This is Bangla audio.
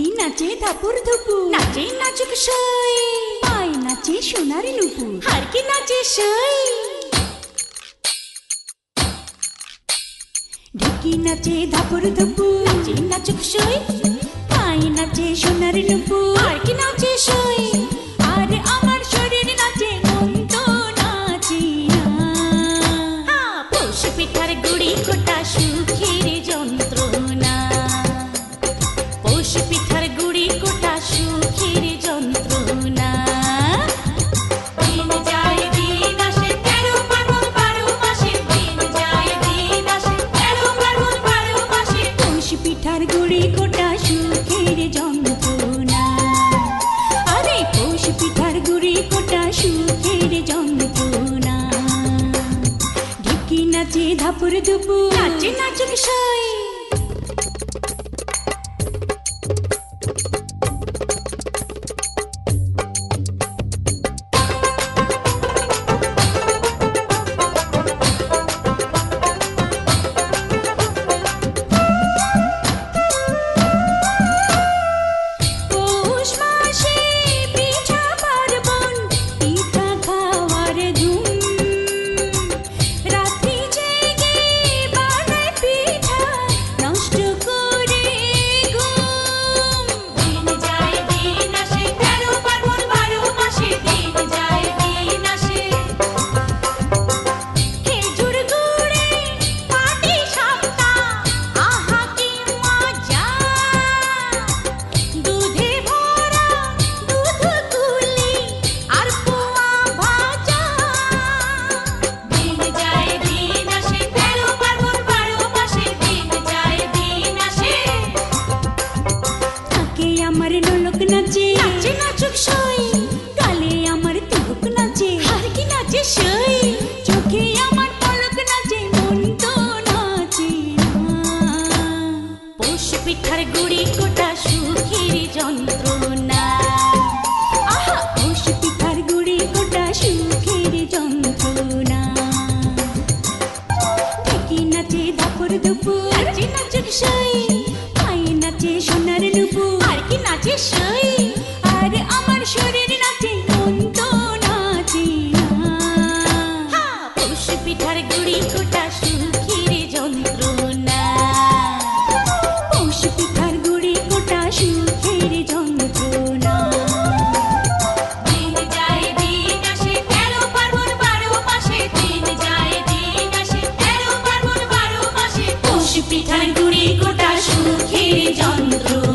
ঢুকি নাচে ধাপুর ধুপুর, নাচে নাচুক সই, পায় নাচে সোনার নুপুর, হারকি নাচে সই। ঢুকি নাচে ধাপুর ধুপুর, নাচে নাচুক সই, পায় নাচে সোনার নুপুর, হারকি নাচে সই। আর আমার শরীর নাচে, মন তো নাচে না। পৌষ পিঠার গুড়ি কোটা সুখের যন্ত্রণা, পৌষ পিঠার গুড়ি কোটা সুখের যন্ত্রণা। দিন যায় দিন আসে, 13 ফাল্গুন 12 মাসে, দিন যায় দিন আসে, 13 ফাল্গুন 12 মাসে। পৌষ পিঠার গুড়ি কোটা সুখের যন্ত্রণা, আরে পৌষ পিঠার গুড়ি কোটা সুখের যন্ত্রণা। ঢুকি নাচে ধাপুর ধুপুর, নাচে নাচুক সই। পৌষ মাসে পিঠা পার্বণ, পিঠা খাওয়ার ধুম, রাত্রি জেগে বানায় পিঠা, নষ্ট করে ঘুম। দিন যায় দিন আসে, 13 ফাল্গুন 12 মাসে, দিন যায় দিন আসে। খেজুর গুড়ে পাটি সাপটা, আহা কি মজা, দুধে ভরা দুধ কুলি আর পোয়া ভাজা। দিন যায় দিন আসে, 13 ফাল্গুন 12 মাসে, দিন যায় দিন আসে। থাকে আমার নোলক নাচে, নাচে নাচুক সই, গালে আমার তিলক নাচে, হারকি নাচে সই। চোখে আমার পলক নাচে, মন তো নাচে না। পৌষ পিঠার গুড়ি কোটা সুখের যন্ত্রণা, আহা পৌষ পিঠার গুড়ি কোটা সুখের যন্ত্রণা। ঢুকি নাচে ধাপুর ধুপুর, নাচে নাচুক সই, পায় নাচে সোনার নুপুর, হারকি নাচে সই। আর আমার শরীর নাচে, মন তো নাচে না। পৌষ পিঠার গুড়ি কোটা সুখের যন্ত্রণা, পৌষ পিঠার গুড়ি কোটা সুখের যন্ত্রণা। দিন যায় দিন আসে, 13 ফাল্গুন 12 মাসে, দিন যায় দিন আসে, 13 ফাল্গুন 12 মাসে। পৌষ পিঠার গুড়ি কোটা সুখের যন্ত্রণা।